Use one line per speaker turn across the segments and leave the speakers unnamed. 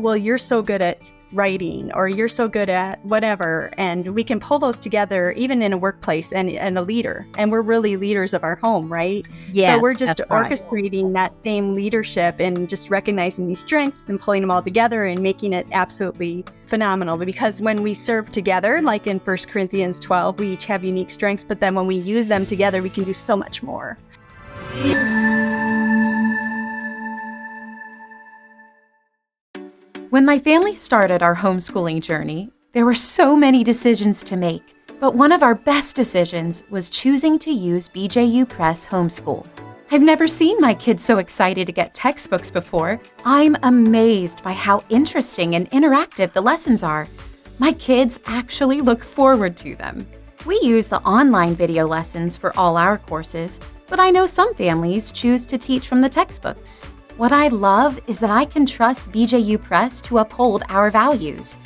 well, you're so good at writing or you're so good at whatever. And we can pull those together even in a workplace and a leader. And we're really leaders of our home, right?
Yes,
so we're just
that's right.
orchestrating that same leadership and just recognizing these strengths and pulling them all together and making it absolutely phenomenal. Because when we serve together, like in 1 Corinthians 12, we each have unique strengths, but then when we use them together, we can do so much more.
When my family started our homeschooling journey, there were so many decisions to make, but one of our best decisions was choosing to use BJU Press Homeschool. I've never seen my kids so excited to get textbooks before. I'm amazed by how interesting and interactive the lessons are. My kids actually look forward to them. We use the online video lessons for all our courses, but I know some families choose to teach from the textbooks. What I love is that I can trust BJU Press to uphold our values.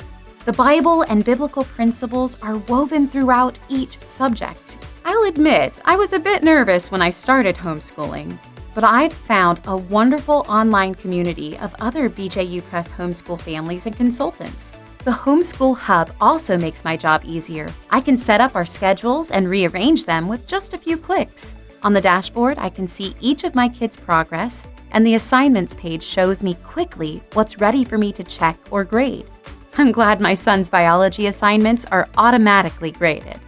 The Bible and biblical principles are woven throughout each subject. I'll admit, I was a bit nervous when I started homeschooling, but I've found a wonderful online community of other BJU Press homeschool families and consultants. The Homeschool Hub also makes my job easier. I can set up our schedules and rearrange them with just a few clicks. On the dashboard, I can see each of my kids' progress, and the assignments page shows me quickly what's ready for me to check or grade. I'm glad my son's biology assignments are automatically graded.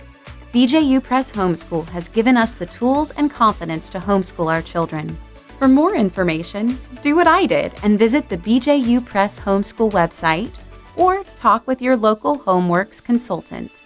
BJU Press Homeschool has given us the tools and confidence to homeschool our children. For more information, do what I did and visit the BJU Press Homeschool website or talk with your local HomeWorks consultant.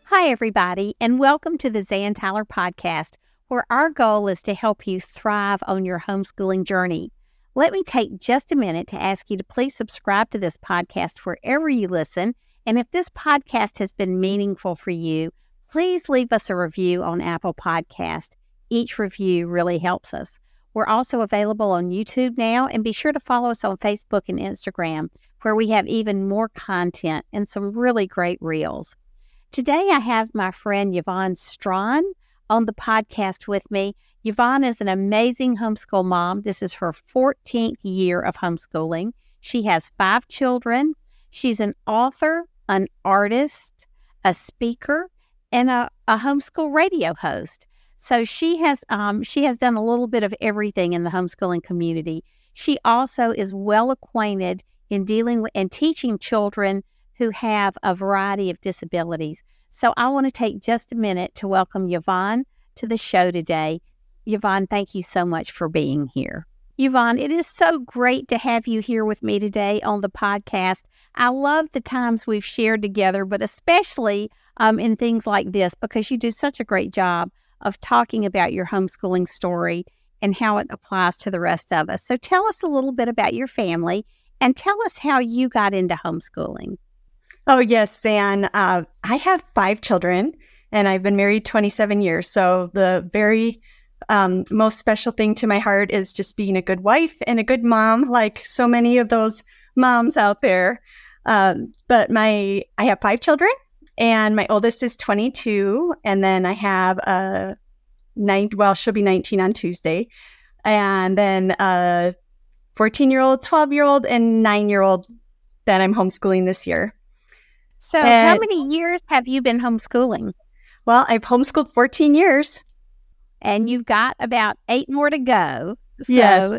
Hi, everybody, and welcome to the Zan Tyler podcast, where our goal is to help you thrive on your homeschooling journey. Let me take just a minute to ask you to please subscribe to this podcast wherever you listen. And if this podcast has been meaningful for you, please leave us a review on Apple Podcast. Each review really helps us. We're also available on YouTube now, and be sure to follow us on Facebook and Instagram, where we have even more content and some really great reels. Today, I have my friend Yvonne Strachan on the podcast with me. Yvonne is an amazing homeschool mom. This is her 14th year of homeschooling. She has 5 children. She's an author, an artist, a speaker, and a homeschool radio host. So she has done a little bit of everything in the homeschooling community. She also is well acquainted in dealing with and teaching children who have a variety of disabilities. So I want to take just a minute to welcome Yvonne to the show today. Yvonne, thank you so much for being here. Yvonne, it is so great to have you here with me today on the podcast. I love the times we've shared together, but especially in things like this, because you do such a great job of talking about your homeschooling story and how it applies to the rest of us. So tell us a little bit about your family and tell us how you got into homeschooling.
Oh, yes, Zan. I have 5 children, and I've been married 27 years. So the very most special thing to my heart is just being a good wife and a good mom, like so many of those moms out there. But I have 5 children, and my oldest is 22, and then I have she'll be 19 on Tuesday, and then a 14-year-old, 12-year-old, and 9-year-old that I'm homeschooling this year.
So how many years have you been homeschooling?
Well, I've homeschooled 14 years.
And you've got about 8 more to go. So
yes.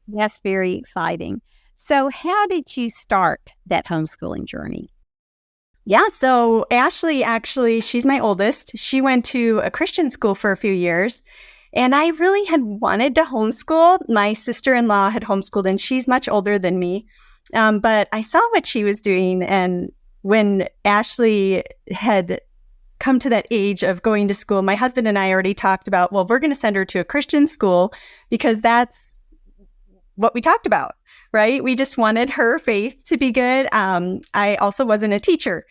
That's very exciting. So how did you start that homeschooling journey?
Yeah, so Ashley, actually, she's my oldest. She went to a Christian school for a few years, and I really had wanted to homeschool. My sister-in-law had homeschooled, and she's much older than me. But I saw what she was doing, and when Ashley had come to that age of going to school, my husband and I already talked about, well, we're going to send her to a Christian school because that's what we talked about, right? We just wanted her faith to be good. I also wasn't a teacher.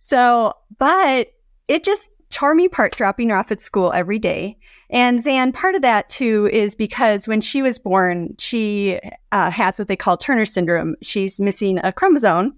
But it just tore me apart dropping her off at school every day. And Zan, part of that too is because when she was born, she has what they call Turner syndrome. She's missing a chromosome.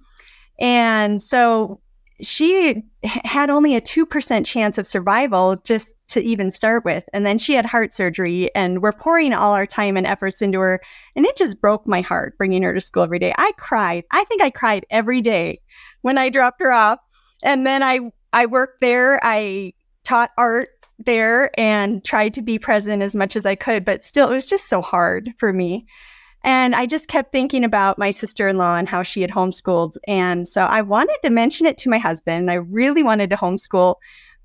And so she had only a 2% chance of survival just to even start with. And then she had heart surgery, and we're pouring all our time and efforts into her. And it just broke my heart bringing her to school every day. I cried. I think I cried every day when I dropped her off. And then I worked there. I taught art there and tried to be present as much as I could, but still, it was just so hard for me. And I just kept thinking about my sister-in-law and how she had homeschooled. And so I wanted to mention it to my husband. I really wanted to homeschool,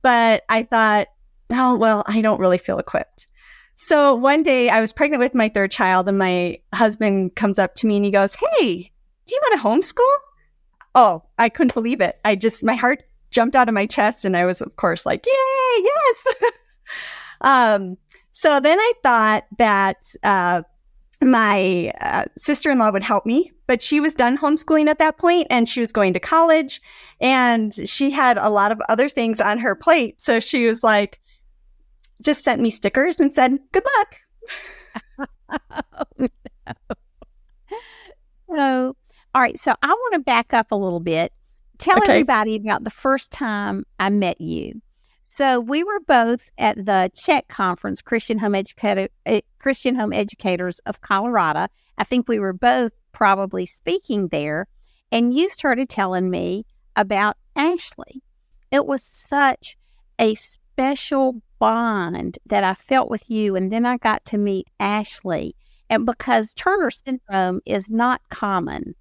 but I thought, oh, well, I don't really feel equipped. So one day I was pregnant with my third child, and my husband comes up to me and he goes, "Hey, do you want to homeschool?" Oh, I couldn't believe it. My heart jumped out of my chest, and I was, of course, like, yay, yes. So then I thought that my sister-in-law would help me, but she was done homeschooling at that point, and she was going to college, and she had a lot of other things on her plate. So she was like, just sent me stickers and said, "Good luck."
Oh, no. So, all right. So I want to back up a little bit. Tell everybody about the first time I met you. So we were both at the CHEC conference, Christian Home Educators of Colorado. I think we were both probably speaking there, and you started telling me about Ashley. It was such a special bond that I felt with you, and then I got to meet Ashley, and because Turner syndrome is not common,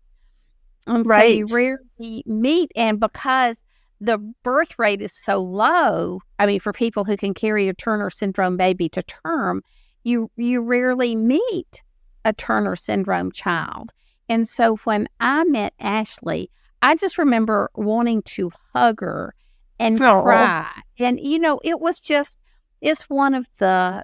and so you rarely meet, and because the birth rate is so low, I mean, for people who can carry a Turner syndrome baby to term, you rarely meet a Turner syndrome child. And so when I met Ashley, I just remember wanting to hug her and cry. And, it was just, it's one of the,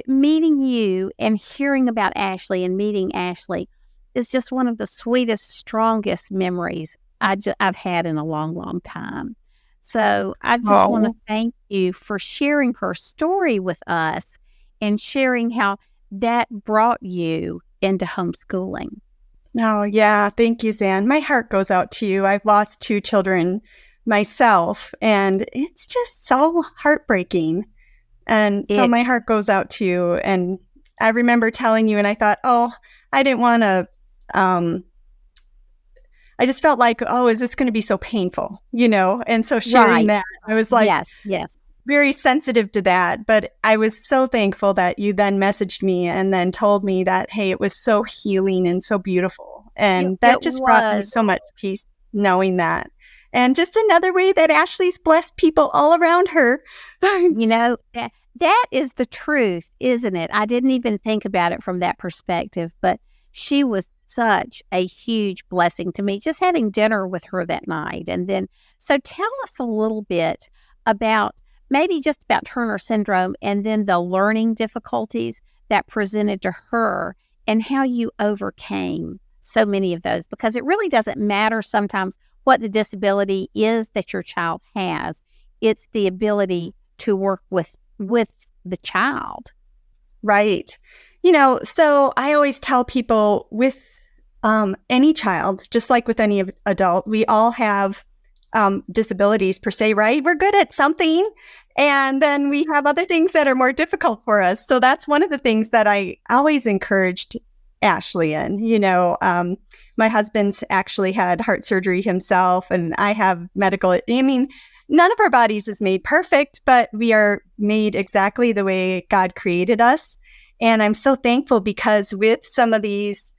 meeting you and hearing about Ashley and meeting Ashley is just one of the sweetest, strongest memories I've had in a long, long time. So I just want to thank you for sharing her story with us and sharing how that brought you into homeschooling.
Oh, yeah. Thank you, Zan. My heart goes out to you. I've lost 2 children myself, and it's just so heartbreaking. And so my heart goes out to you. And I remember telling you, and I thought, I didn't want to, I just felt like, is this going to be so painful, And so sharing that, I was like,
yes,
very sensitive to that. But I was so thankful that you then messaged me and then told me that, hey, it was so healing and so beautiful. And that just brought me so much peace knowing that. And just another way that Ashley's blessed people all around her.
That is the truth, isn't it? I didn't even think about it from that perspective, but she was such a huge blessing to me, just having dinner with her that night. And then, so tell us a little bit about maybe just about Turner syndrome and then the learning difficulties that presented to her and how you overcame so many of those, because it really doesn't matter sometimes what the disability is that your child has. It's the ability to work with the child.
Right. So I always tell people with any child, just like with any adult, we all have disabilities per se, right? We're good at something, and then we have other things that are more difficult for us. So that's one of the things that I always encouraged Ashley in. My husband's actually had heart surgery himself, and I have medical. None of our bodies is made perfect, but we are made exactly the way God created us. And I'm so thankful because with some of these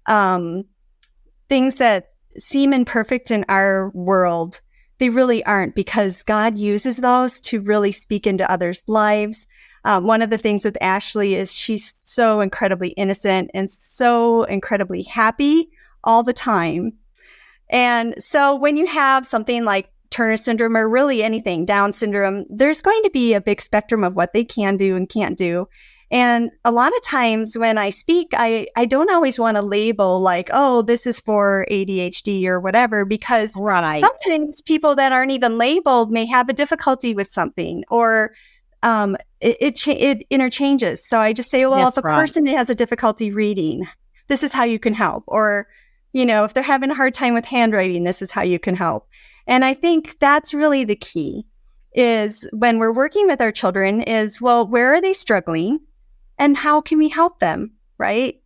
things that seem imperfect in our world, they really aren't, because God uses those to really speak into others' lives. One of the things with Ashley is she's so incredibly innocent and so incredibly happy all the time. And so when you have something like Turner syndrome or really anything, Down syndrome, there's going to be a big spectrum of what they can do and can't do. And a lot of times when I speak, I don't always want to label like, this is for ADHD or whatever, because sometimes people that aren't even labeled may have a difficulty with something, or it interchanges. So I just say, if a person has a difficulty reading, this is how you can help. Or If they're having a hard time with handwriting, this is how you can help. And I think that's really the key is when we're working with our children is, well, where are they struggling and how can we help them? Right.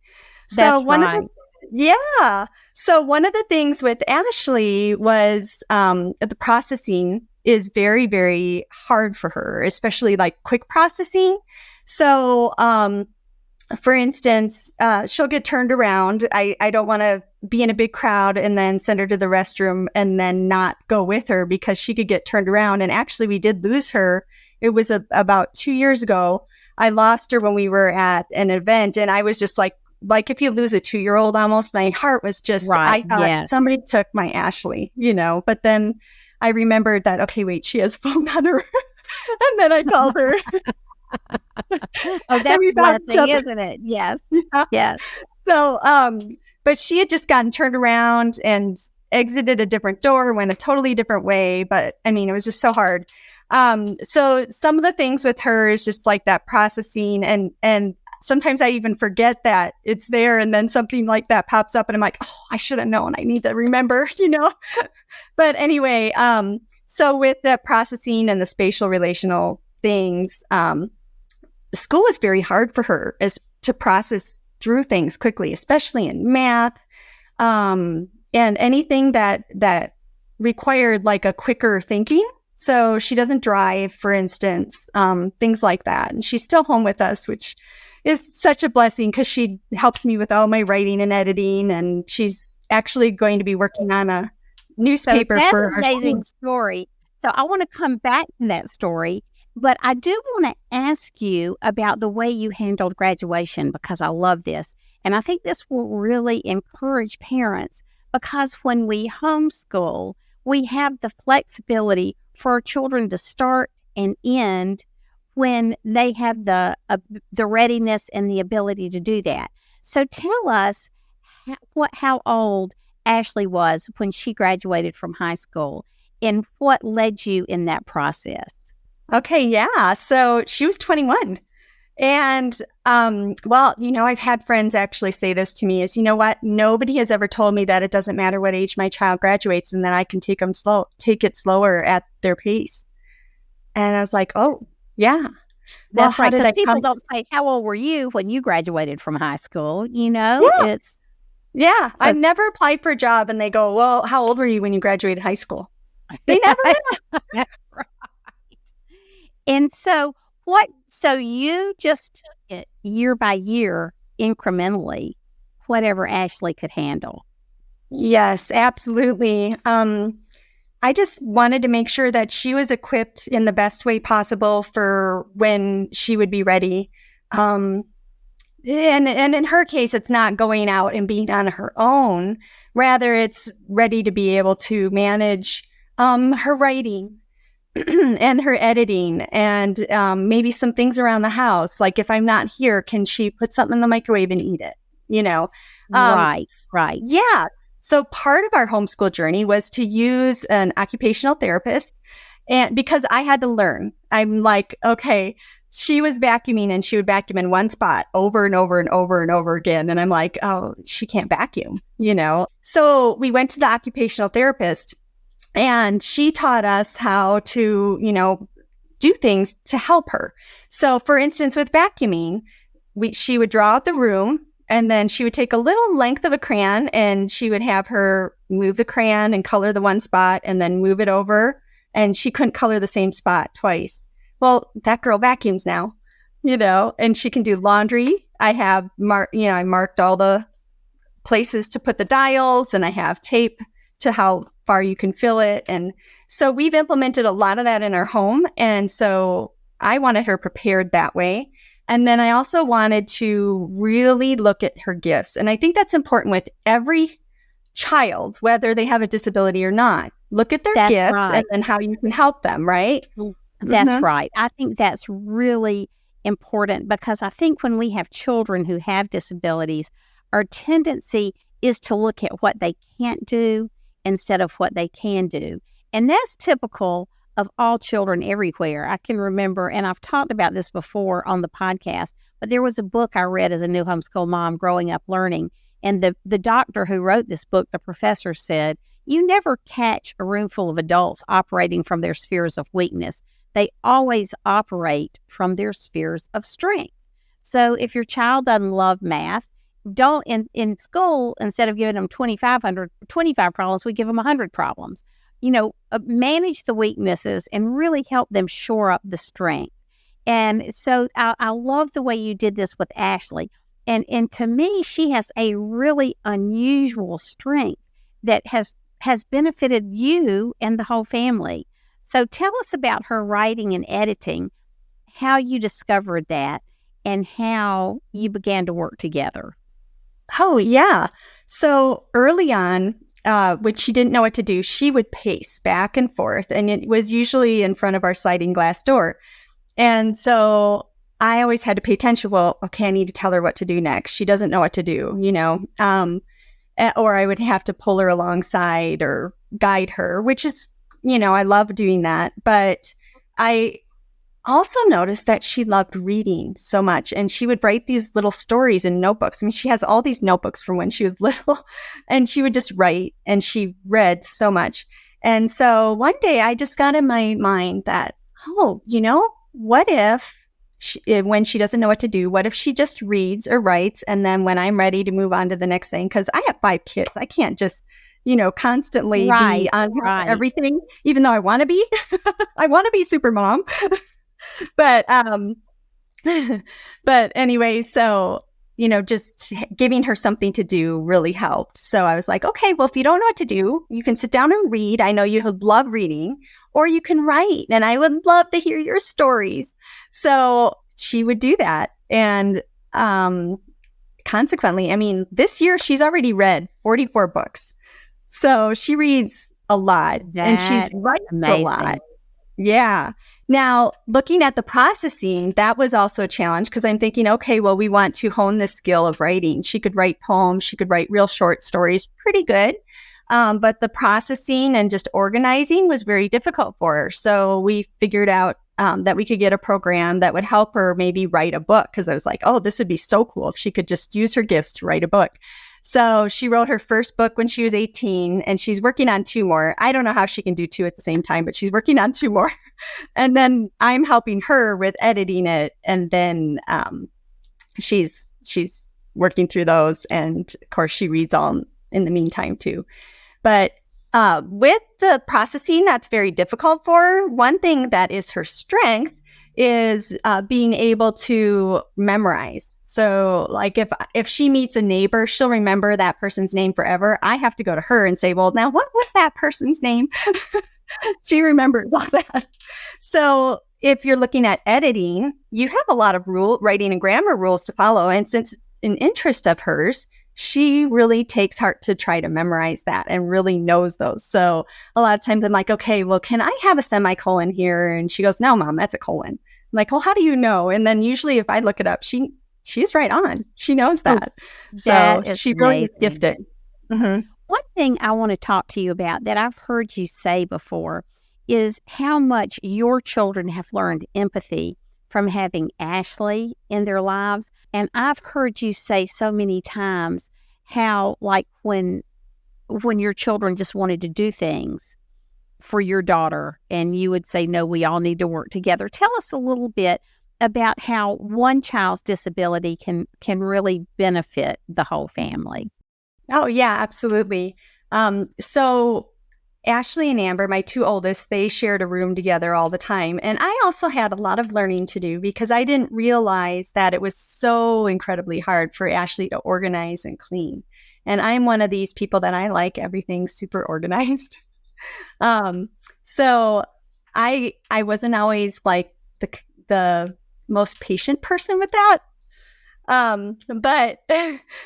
That's right.
Yeah. So one of the things with Ashley was the processing is very, very hard for her, especially like quick processing. So, for instance, she'll get turned around. I don't want to be in a big crowd and then send her to the restroom and then not go with her because she could get turned around. And actually, we did lose her. It was about 2 years ago. I lost her when we were at an event, and I was just like if you lose a 2-year-old almost, my heart was just,
Right.
I thought somebody took my Ashley, but then I remembered that, okay, wait, she has phone on her. And then I called her.
Oh, that's a blessing, isn't it? Yes.
Yeah.
Yes.
So, but she had just gotten turned around and exited a different door, went a totally different way. But I mean, it was just so hard. So some of the things with her is just like that processing and sometimes I even forget that it's there and then something like that pops up and I'm like, oh, I should have known. I need to remember, But anyway, so with the processing and the spatial relational things, school was very hard for her to process through things quickly, especially in math, and anything that required like a quicker thinking. So she doesn't drive, for instance, things like that. And she's still home with us, which is such a blessing because she helps me with all my writing and editing. And she's actually going to be working on a newspaper for our
school. That's an amazing story. So I want to come back to that story, but I do want to ask you about the way you handled graduation because I love this. And I think this will really encourage parents because when we homeschool, we have the flexibility for our children to start and end when they have the readiness and the ability to do that. So tell us how old Ashley was when she graduated from high school and what led you in that process.
Okay, yeah. So she was 21. And, I've had friends actually say this to me is, you know what? Nobody has ever told me that it doesn't matter what age my child graduates and that I can take it slower at their pace. And I was like, oh, yeah.
That's right. Because people don't say, how old were you when you graduated from high school?
Yeah. I've never applied for a job and they go, well, how old were you when you graduated high school? They never know.
That's right. And so you just took it year by year, incrementally, whatever Ashley could handle.
Yes, absolutely. I just wanted to make sure that she was equipped in the best way possible for when she would be ready. And in her case, it's not going out and being on her own. Rather, it's ready to be able to manage her writing and her editing and maybe some things around the house. Like if I'm not here, can she put something in the microwave and eat it?
Right.
Yeah. So part of our homeschool journey was to use an occupational therapist. And because I had to learn, I'm like, okay, she was vacuuming and she would vacuum in one spot over and over and over and over again. And I'm like, oh, she can't vacuum, So we went to the occupational therapist and she taught us how to, do things to help her. So for instance, with vacuuming, she would draw out the room and then she would take a little length of a crayon and she would have her move the crayon and color the one spot and then move it over. And she couldn't color the same spot twice. Well, that girl vacuums now, and she can do laundry. I have I marked all the places to put the dials and I have tape to how far you can fill it. And so we've implemented a lot of that in our home. And so I wanted her prepared that way. And then I also wanted to really look at her gifts. And I think that's important with every child, whether they have a disability or not. Look at their gifts and then how you can help them, right?
That's right. I think that's really important because I think when we have children who have disabilities, our tendency is to look at what they can't do instead of what they can do. And that's typical of all children everywhere. I can remember, and I've talked about this before on the podcast, but there was a book I read as a new homeschool mom growing up learning, And the doctor who wrote this book, the professor, said, you never catch a room full of adults operating from their spheres of weakness. They always operate from their spheres of strength. So if your child doesn't love math, don't in school, instead of giving them 25 problems, we give them 100 problems. Manage the weaknesses and really help them shore up the strength. And so I love the way you did this with Ashley. And to me, she has a really unusual strength that has benefited you and the whole family. So tell us about her writing and editing, how you discovered that, and how you began to work together.
Oh, yeah. So early on, when she didn't know what to do, she would pace back and forth, and it was usually in front of our sliding glass door. And so I always had to pay attention. Well, okay, I need to tell her what to do next. She doesn't know what to do, or I would have to pull her alongside or guide her, which is, I love doing that. But I also noticed that she loved reading so much, and she would write these little stories in notebooks. I mean, she has all these notebooks from when she was little, and she would just write, and she read so much. And so one day I just got in my mind that, what if when she doesn't know what to do, what if she just reads or writes, and then when I'm ready to move on to the next thing, because I have 5 kids, I can't just constantly be on everything, even though I want to be. I want to be super mom. But anyway, so, just giving her something to do really helped. So I was like, okay, well, if you don't know what to do, you can sit down and read. I know you love reading, or you can write, and I would love to hear your stories. So she would do that. And consequently, I mean, this year she's already read 44 books. So she reads a lot, and she's writing a lot. Yeah. Now, looking at the processing, that was also a challenge, because I'm thinking, okay, well, we want to hone the skill of writing. She could write poems. She could write real short stories, pretty good. But the processing and just organizing was very difficult for her. So we figured out that we could get a program that would help her maybe write a book, because I was like, oh, this would be so cool if she could just use her gifts to write a book. So she wrote her first book when she was 18, and she's working on 2 more. I don't know how she can do 2 at the same time, but she's working on 2 more. And then I'm helping her with editing it. And then she's working through those. And of course, she reads all in the meantime too. But with the processing, that's very difficult for her. One thing that is her strength is being able to memorize. So like if she meets a neighbor, she'll remember that person's name forever. I have to go to her and say, well, now what was that person's name? She remembers all that. So if you're looking at editing, you have a lot of writing and grammar rules to follow. And since it's an interest of hers, she really takes heart to try to memorize that and really knows those. So a lot of times I'm like, okay, well, can I have a semicolon here? And she goes, no, Mom, that's a colon. I'm like, well, how do you know? And then usually if I look it up, she's right on. She knows that. So she really is gifted. Mm-hmm.
One thing I want to talk to you about that I've heard you say before is how much your children have learned empathy from having Ashley in their lives. And I've heard you say so many times how, like, when your children just wanted to do things for your daughter and you would say, no, we all need to work together. Tell us a little bit about how one child's disability can really benefit the whole family.
Oh, yeah, absolutely. So Ashley and Amber, my 2 oldest, they shared a room together all the time. And I also had a lot of learning to do, because I didn't realize that it was so incredibly hard for Ashley to organize and clean. And I'm one of these people that I like everything super organized. So I wasn't always like the most patient person with that. But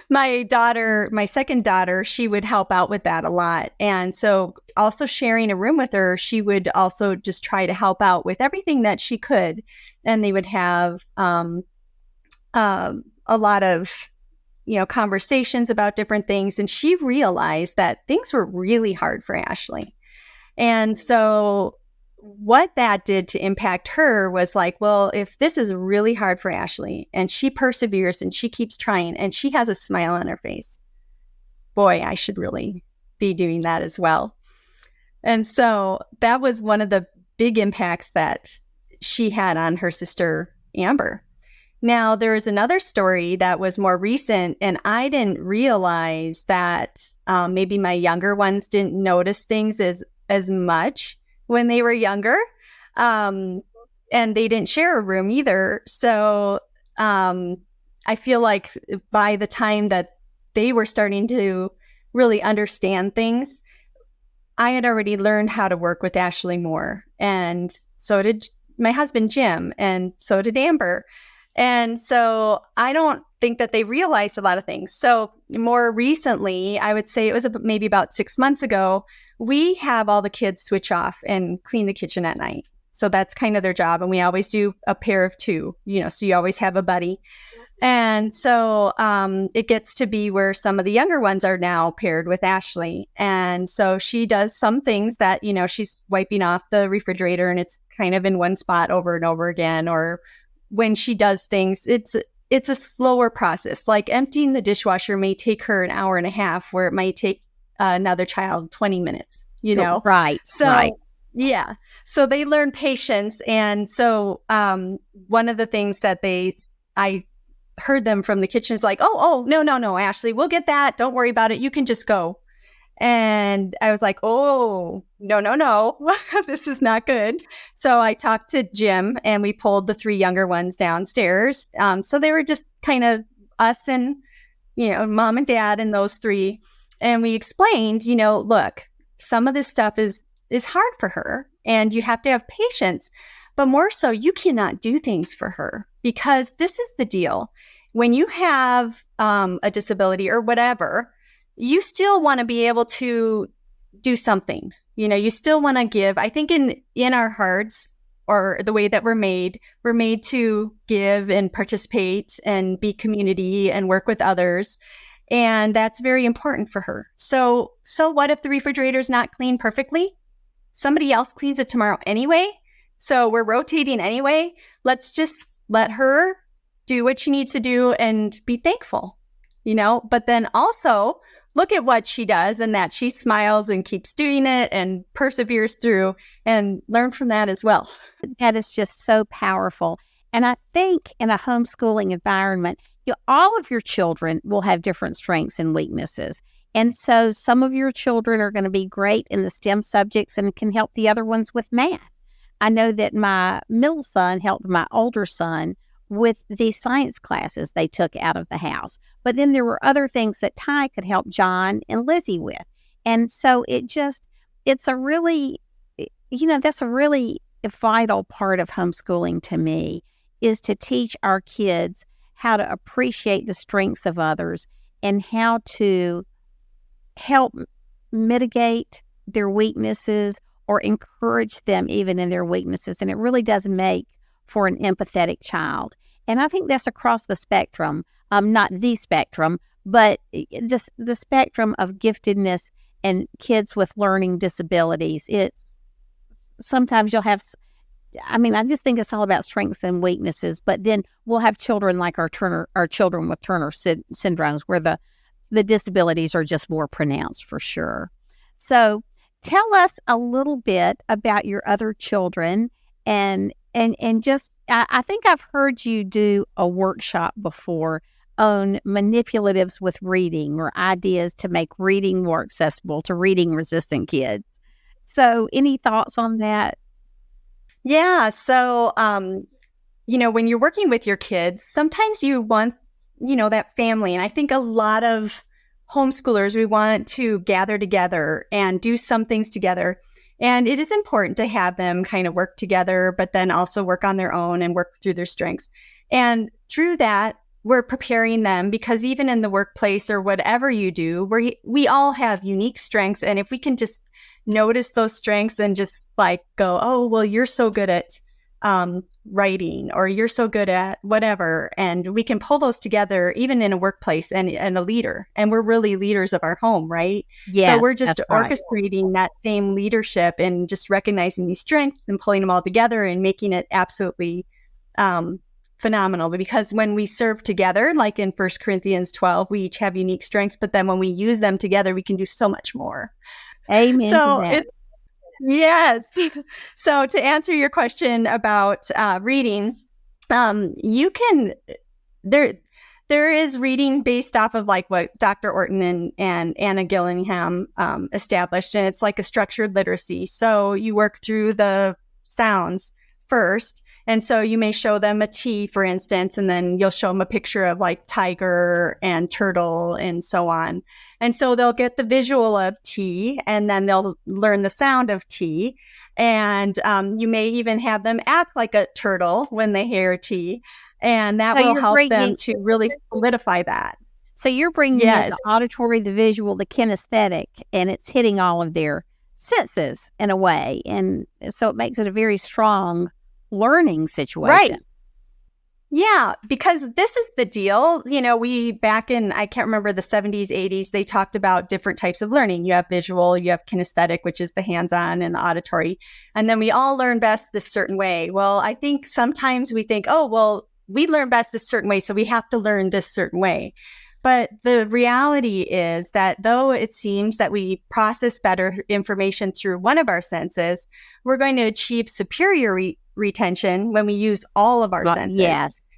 my second daughter, she would help out with that a lot. And so also sharing a room with her, she would also just try to help out with everything that she could. And they would have a lot of, conversations about different things. And she realized that things were really hard for Ashley. And so what that did to impact her was like, well, if this is really hard for Ashley and she perseveres and she keeps trying and she has a smile on her face, boy, I should really be doing that as well. And so that was one of the big impacts that she had on her sister, Amber. Now, there is another story that was more recent, and I didn't realize that maybe my younger ones didn't notice things as much when they were younger. And they didn't share a room either. So I feel like by the time that they were starting to really understand things, I had already learned how to work with Ashley more. And so did my husband, Jim, and so did Amber. And so I don't think that they realized a lot of things. So more recently, I would say it was maybe about 6 months ago, we have all the kids switch off and clean the kitchen at night. So that's kind of their job. And we always do a pair of two, so you always have a buddy. And so it gets to be where some of the younger ones are now paired with Ashley. And so she does some things that, she's wiping off the refrigerator and it's kind of in one spot over and over again. Or when she does things, it's a slower process. Like emptying the dishwasher may take her an hour and a half, where it might take another child 20 minutes,
Right.
So,
right.
Yeah. So they learn patience. And so one of the things that I heard them from the kitchen is like, oh, no, Ashley, we'll get that. Don't worry about it. You can just go. And I was like, oh, no, this is not good. So I talked to Jim and we pulled the 3 younger ones downstairs. So they were just kind of us and, mom and dad and those 3. And we explained, look, some of this stuff is hard for her and you have to have patience. But more so, you cannot do things for her, because this is the deal. When you have a disability or whatever, you still want to be able to do something. You still want to give. I think in our hearts, or the way that we're made to give and participate and be community and work with others. And that's very important for her. So what if the refrigerator's not cleaned perfectly? Somebody else cleans it tomorrow anyway. So we're rotating anyway. Let's just let her do what she needs to do and be thankful, but then also look at what she does and that she smiles and keeps doing it and perseveres through, and learn from that as well.
That is just so powerful. And I think in a homeschooling environment, all of your children will have different strengths and weaknesses. And so some of your children are going to be great in the STEM subjects and can help the other ones with math. I know that my middle son helped my older son with the science classes they took out of the house. But then there were other things that Ty could help John and Lizzie with. And so it's a really, that's a really vital part of homeschooling to me, is to teach our kids how to appreciate the strengths of others and how to help mitigate their weaknesses or encourage them even in their weaknesses. And it really does make for an empathetic child. And I think that's across the spectrum, not the spectrum, but the spectrum of giftedness and kids with learning disabilities. It's sometimes you'll have, I just think it's all about strengths and weaknesses, but then we'll have children like our children with Turner syndromes, where the disabilities are just more pronounced for sure. So tell us a little bit about your other children and just, I think I've heard you do a workshop before on manipulatives with reading, or ideas to make reading more accessible to reading resistant kids. So any thoughts on that?
Yeah. So, when you're working with your kids, sometimes you want, that family. And I think a lot of homeschoolers, we want to gather together and do some things together. And it is important to have them kind of work together, but then also work on their own and work through their strengths. And through that, we're preparing them, because even in the workplace or whatever you do, we all have unique strengths. And if we can just notice those strengths and just like go, oh, well, you're so good at writing, or you're so good at whatever. And we can pull those together even in a workplace and a leader. And we're really leaders of our home, right?
Yes,
so we're just
right.
orchestrating that same leadership and just recognizing these strengths and pulling them all together and making it absolutely phenomenal, because when we serve together, like in 1 Corinthians 12, we each have unique strengths, but then when we use them together, we can do so much more.
Amen to
So
that.
yes. So to answer your question about reading, you can, there is reading based off of like what Dr. Orton and Anna Gillingham established, and it's like a structured literacy. So you work through the sounds first. And so you may show them a T, for instance, and then you'll show them a picture of like tiger and turtle and so on. And so they'll get the visual of T, and then they'll learn the sound of T. And you may even have them act like a turtle when they hear T. And that will help them to really solidify that.
So you're bringing in the auditory, the visual, the kinesthetic, and it's hitting all of their senses in a way. And so it makes it a very strong learning situation.
Right. Yeah, because this is the deal. You know, we back in, I can't remember, the 70s, 80s, they talked about different types of learning. You have visual, you have kinesthetic, which is the hands-on, and the auditory. And then we all learn best this certain way. Well, I think sometimes we think, oh, well, we learn best this certain way, so we have to learn this certain way. But the reality is that though it seems that we process better information through one of our senses, we're going to achieve superior retention when we use all of our senses.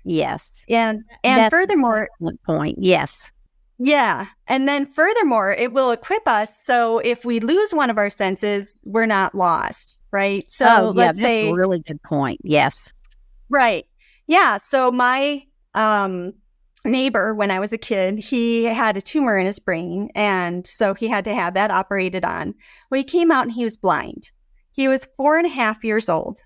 Yes.
And
That's
furthermore,
an point. Yes.
Yeah. And then furthermore, it will equip us. So if we lose one of our senses, we're not lost, right? So let's say,
that's a really good point. Yes.
Right. Yeah. So my neighbor, when I was a kid, he had a tumor in his brain. And so he had to have that operated on. Well, he came out and he was blind. He was 4.5 years old.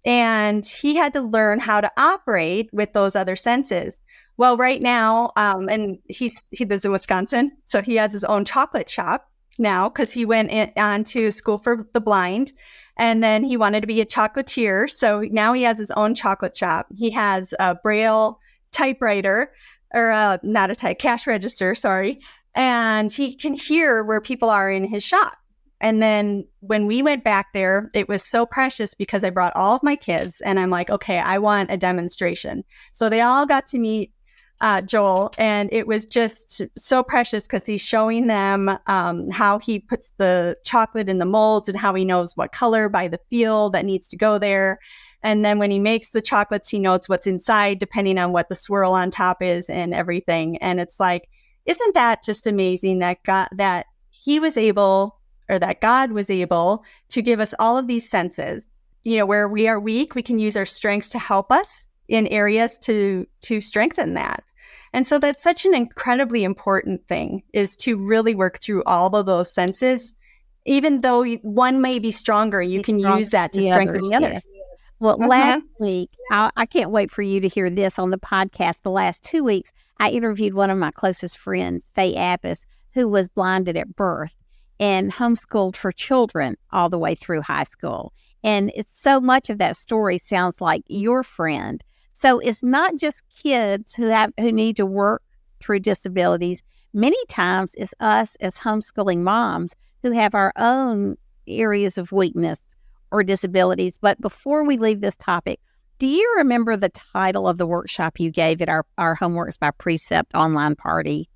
And he had to learn how to operate with those other senses. Well, right now, and he lives in Wisconsin, so he has his own chocolate shop now because he went on to school for the blind, and then he wanted to be a chocolatier. So now he has his own chocolate shop. He has a Braille typewriter, or not a cash register, sorry, and he can hear where people are in his shop. And then when we went back there, it was so precious because I brought all of my kids and I'm like, okay, I want a demonstration. So they all got to meet Joel, and it was just so precious because he's showing them how he puts the chocolate in the molds and how he knows what color by the feel that needs to go there. And then when he makes the chocolates, he knows what's inside depending on what the swirl on top is and everything. And it's like, isn't that just amazing that God was able to give us all of these senses? You know, where we are weak, we can use our strengths to help us in areas to strengthen that. And so that's such an incredibly important thing, is to really work through all of those senses. Even though one may be stronger, you can use that to strengthen the others.
Yes. Well, last week, I can't wait for you to hear this on the podcast. The last 2 weeks, I interviewed one of my closest friends, Faye Apis, who was blinded at birth and homeschooled for children all the way through high school. And it's so much of that story sounds like your friend. So it's not just kids who need to work through disabilities. Many times it's us as homeschooling moms who have our own areas of weakness or disabilities. But before we leave this topic, do you remember the title of the workshop you gave at our Homeworks by Precept online party?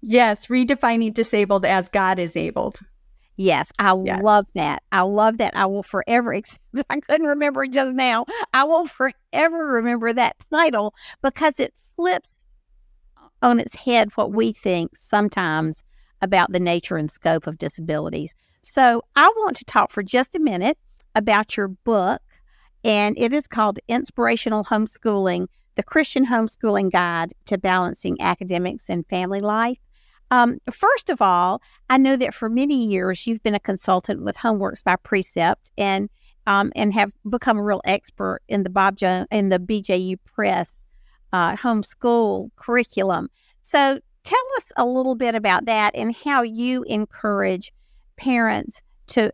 Yes, redefining disabled as God is abled.
Yes, I love that. I love that. I will forever, I couldn't remember it just now. I will forever remember that title because it flips on its head what we think sometimes about the nature and scope of disabilities. So I want to talk for just a minute about your book, and it is called Inspirational Homeschooling, the Christian Homeschooling Guide to Balancing Academics and Family Life. First of all, I know that for many years you've been a consultant with Homeworks by Precept and have become a real expert in the BJU Press homeschool curriculum. So tell us a little bit about that and how you encourage parents to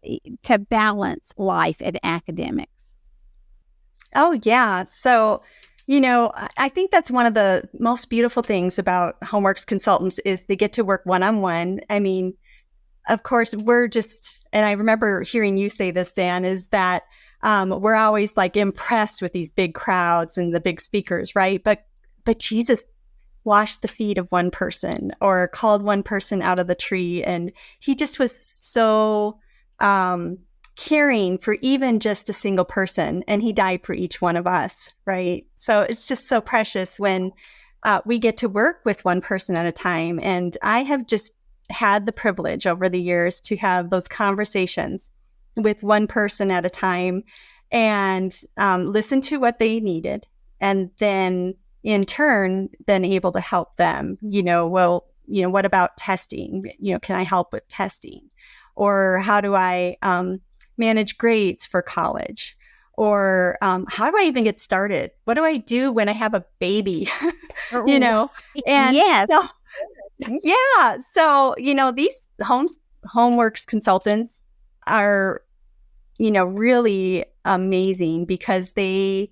balance life and academics.
Oh, yeah. So, you know, I think that's one of the most beautiful things about Homeworks consultants is they get to work one-on-one. I mean, of course, and I remember hearing you say this, Dan, is that we're always like impressed with these big crowds and the big speakers, right? But Jesus washed the feet of one person or called one person out of the tree. And he just was so caring for even just a single person. And he died for each one of us, right? So it's just so precious when we get to work with one person at a time. And I have just had the privilege over the years to have those conversations with one person at a time and listen to what they needed. And then in turn, been able to help them, what about testing? Can I help with testing? Or how do I manage grades for college? Or how do I even get started? What do I do when I have a baby? And
yes.
So, these homeworks consultants are, really amazing because they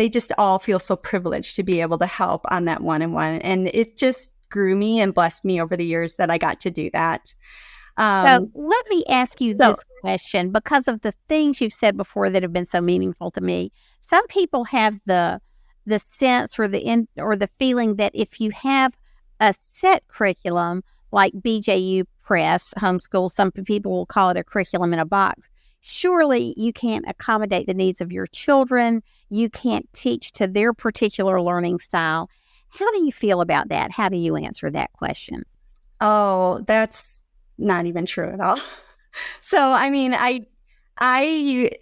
just all feel so privileged to be able to help on that one-on-one. And it just grew me and blessed me over the years that I got to do that.
So let me ask you this question because of the things you've said before that have been so meaningful to me. Some people have the sense or the feeling that if you have a set curriculum like BJU Press Homeschool, some people will call it a curriculum in a box. Surely you can't accommodate the needs of your children. You can't teach to their particular learning style. How do you feel about that? How do you answer that question?
Oh, that's not even true at all. So, I mean, I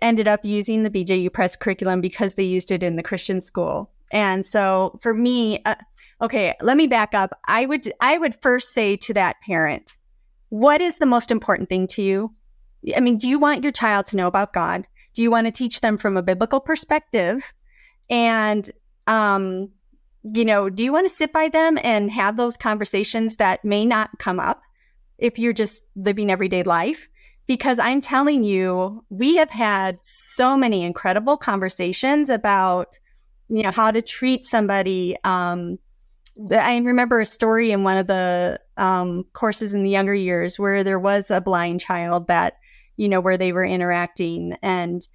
ended up using the BJU Press curriculum because they used it in the Christian school. And so for me, okay, let me back up. I would first say to that parent, what is the most important thing to you? I mean, do you want your child to know about God? Do you want to teach them from a biblical perspective? And, do you want to sit by them and have those conversations that may not come up if you're just living everyday life? Because I'm telling you, we have had so many incredible conversations about, how to treat somebody. I remember a story in one of the courses in the younger years where there was a blind child that, where they were interacting. And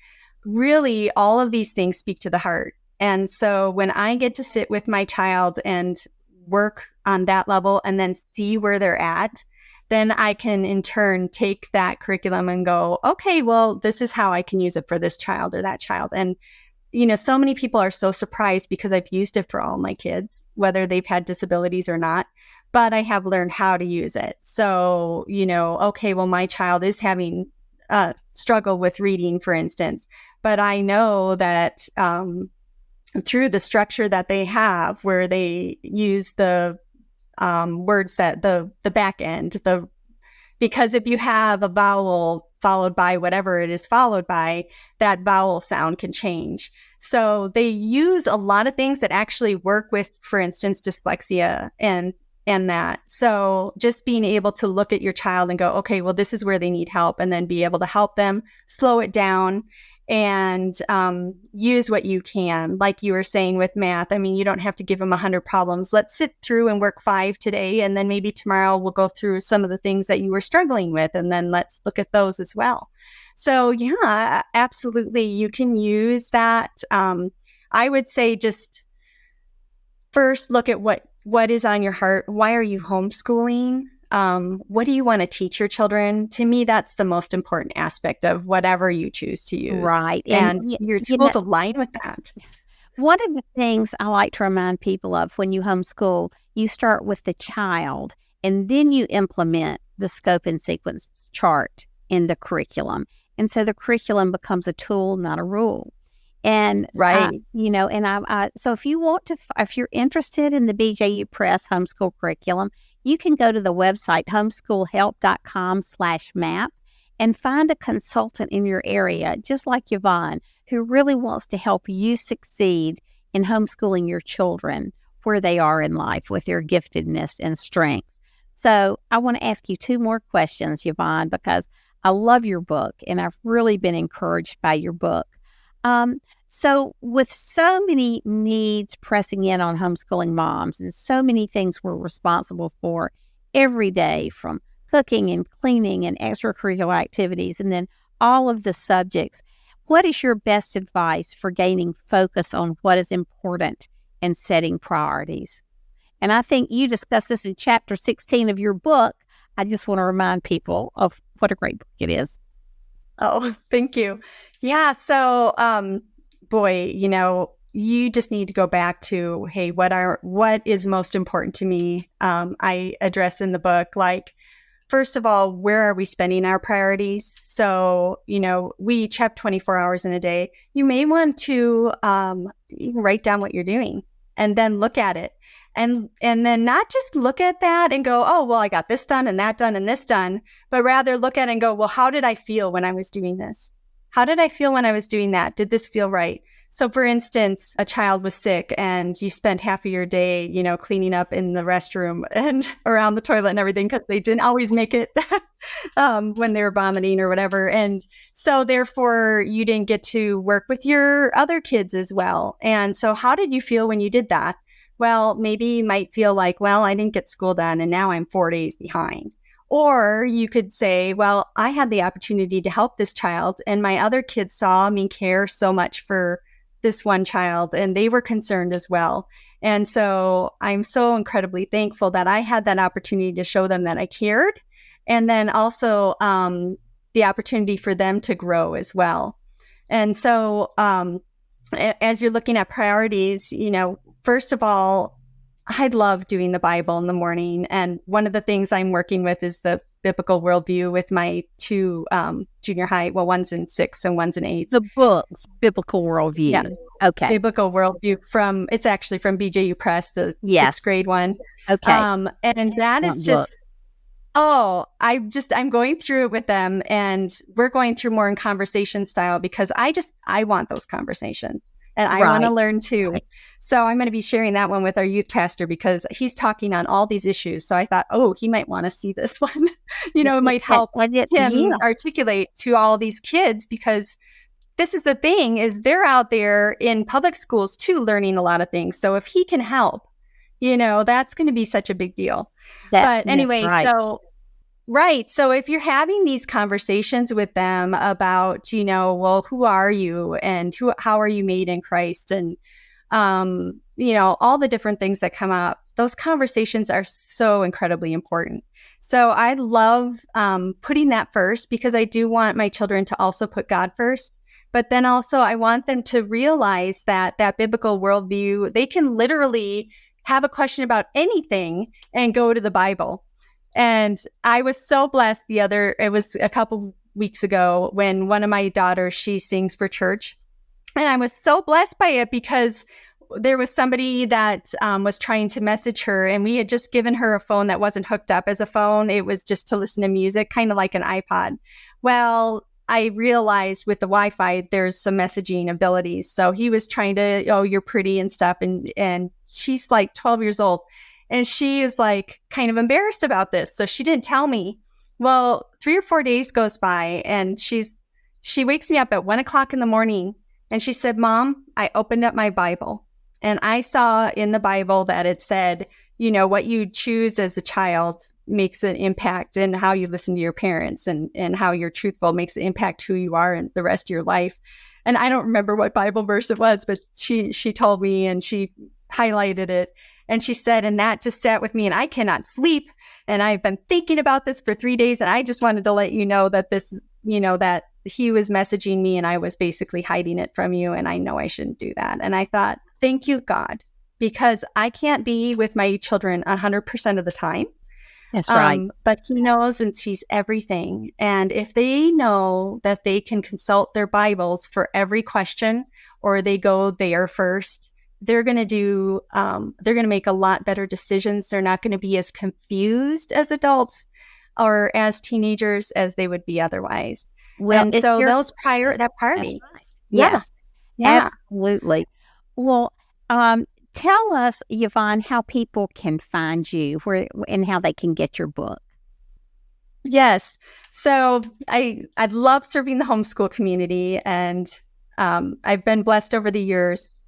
really, all of these things speak to the heart. And so when I get to sit with my child and work on that level and then see where they're at, then I can in turn take that curriculum and go, okay, well, this is how I can use it for this child or that child. And, so many people are so surprised because I've used it for all my kids, whether they've had disabilities or not, but I have learned how to use it. So, okay, well, my child is having struggle with reading, for instance, but I know that through the structure that they have where they use the words that the back end, because if you have a vowel followed by whatever it is followed by, that vowel sound can change. So they use a lot of things that actually work with, for instance, dyslexia and that. So just being able to look at your child and go, okay, well, this is where they need help, and then be able to help them slow it down and use what you can. Like you were saying with math, I mean, you don't have to give them 100 problems. Let's sit through and work 5 today, and then maybe tomorrow we'll go through some of the things that you were struggling with, and then let's look at those as well. So yeah, absolutely, you can use that. I would say just first look at what is on your heart. Why are you homeschooling? What do you want to teach your children? To me, that's the most important aspect of whatever you choose to use.
Right.
And your tools align with that.
One of the things I like to remind people of when you homeschool, you start with the child and then you implement the scope and sequence chart in the curriculum. And so the curriculum becomes a tool, not a rule. And,
right.
So if you want to, if you're interested in the BJU Press Homeschool curriculum, you can go to the website homeschoolhelp.com/map and find a consultant in your area, just like Yvonne, who really wants to help you succeed in homeschooling your children where they are in life with their giftedness and strengths. So I want to ask you 2 more questions, Yvonne, because I love your book and I've really been encouraged by your book. So with so many needs pressing in on homeschooling moms and so many things we're responsible for every day, from cooking and cleaning and extracurricular activities, and then all of the subjects, What is your best advice for gaining focus on what is important and setting priorities? And I think you discuss this in chapter 16 of your book. I just want to remind people of what a great book it is.
Oh, thank you. Yeah. So, boy, you just need to go back to, hey, what is most important to me? I address in the book, like, first of all, where are we spending our priorities? So, we each have 24 hours in a day. You may want to write down what you're doing and then look at it. And then not just look at that and go, oh, well, I got this done and that done and this done, but rather look at it and go, well, how did I feel when I was doing this? How did I feel when I was doing that? Did this feel right? So for instance, a child was sick and you spent half of your day, cleaning up in the restroom and around the toilet and everything because they didn't always make it when they were vomiting or whatever. And so therefore you didn't get to work with your other kids as well. And so how did you feel when you did that? Well, maybe you might feel like, well, I didn't get school done and now I'm 4 days behind. Or you could say, well, I had the opportunity to help this child and my other kids saw me care so much for this one child and they were concerned as well. And so I'm so incredibly thankful that I had that opportunity to show them that I cared. And then also the opportunity for them to grow as well. And so as you're looking at priorities, first of all, I love doing the Bible in the morning. And one of the things I'm working with is the biblical worldview with my two junior high. Well, one's in 6th and one's in 8th.
The book's biblical worldview.
Yeah.
Okay.
Biblical worldview it's actually from BJU Press, the 6th grade one.
Okay.
And that is just, I'm going through it with them and we're going through more in conversation style because I want those conversations. And I want to learn too. Right. So I'm going to be sharing that one with our youth pastor because he's talking on all these issues. So I thought, he might want to see this one. It might help him articulate to all these kids because this is the thing is they're out there in public schools too, learning a lot of things. So if he can help, that's going to be such a big deal. But anyway, right. So if you're having these conversations with them about, well, who are you and how are you made in Christ? And, all the different things that come up, those conversations are so incredibly important. So I love putting that first because I do want my children to also put God first. But then also I want them to realize that biblical worldview, they can literally have a question about anything and go to the Bible. And I was so blessed it was a couple weeks ago when one of my daughters, she sings for church. And I was so blessed by it because there was somebody that was trying to message her and we had just given her a phone that wasn't hooked up as a phone. It was just to listen to music, kind of like an iPod. Well, I realized with the Wi-Fi, there's some messaging abilities. So he was trying to, you're pretty and stuff. And she's like 12 years old. And she is like kind of embarrassed about this. So she didn't tell me. Well, 3 or 4 days goes by and she wakes me up at 1 o'clock in the morning and she said, Mom, I opened up my Bible and I saw in the Bible that it said, what you choose as a child makes an impact in how you listen to your parents and how you're truthful makes an impact who you are in the rest of your life. And I don't remember what Bible verse it was, but she told me and she highlighted it. And she said, and that just sat with me and I cannot sleep. And I've been thinking about this for 3 days. And I just wanted to let you know that this, that he was messaging me and I was basically hiding it from you. And I know I shouldn't do that. And I thought, thank you, God, because I can't be with my children 100% of the time.
That's right.
But he knows and sees everything. And if they know that they can consult their Bibles for every question or they go there first, they're going to make a lot better decisions. They're not going to be as confused as adults or as teenagers as they would be otherwise. Well, and so that priority.
Right. Yes, absolutely. Well, tell us, Yvonne, how people can find you and how they can get your book.
Yes. So I love serving the homeschool community, and I've been blessed over the years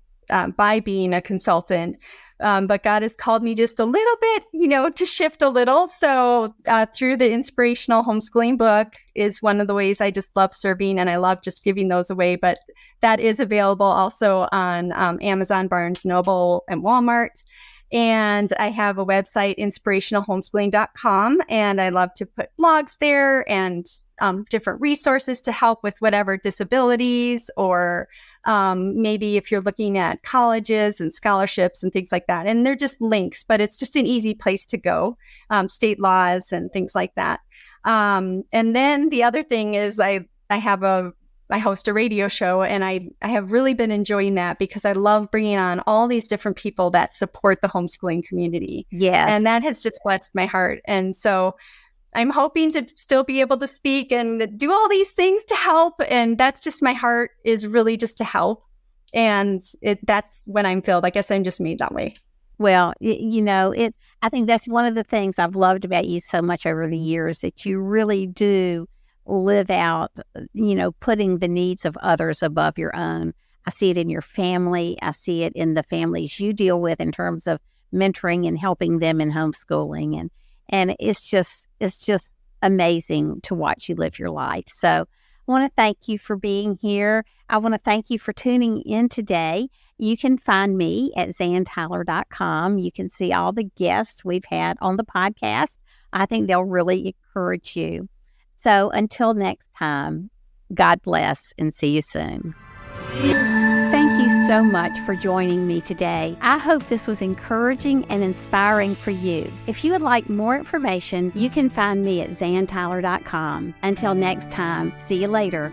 by being a consultant. But God has called me just a little bit, to shift a little. So through the inspirational homeschooling book is one of the ways I just love serving, and I love just giving those away. But that is available also on Amazon, Barnes Noble, and Walmart. And I have a website, inspirationalhomeschooling.com, and I love to put blogs there and different resources to help with whatever disabilities, or maybe if you're looking at colleges and scholarships and things like that. And they're just links, but it's just an easy place to go, state laws and things like that. And then the other thing is I host a radio show, and I have really been enjoying that because I love bringing on all these different people that support the homeschooling community.
Yes.
And that has just blessed my heart. And so I'm hoping to still be able to speak and do all these things to help. And that's just my heart, is really just to help. And that's when I'm filled. I guess I'm just made that way.
Well, I think that's one of the things I've loved about you so much over the years, that you really do live out, putting the needs of others above your own. I see it in your family. I see it in the families you deal with in terms of mentoring and helping them in homeschooling. And it's just amazing to watch you live your life. So I want to thank you for being here. I want to thank you for tuning in today. You can find me at zantyler.com. You can see all the guests we've had on the podcast. I think they'll really encourage you. So until next time, God bless, and see you soon. Thank you so much for joining me today. I hope this was encouraging and inspiring for you. If you would like more information, you can find me at zantyler.com. Until next time, see you later.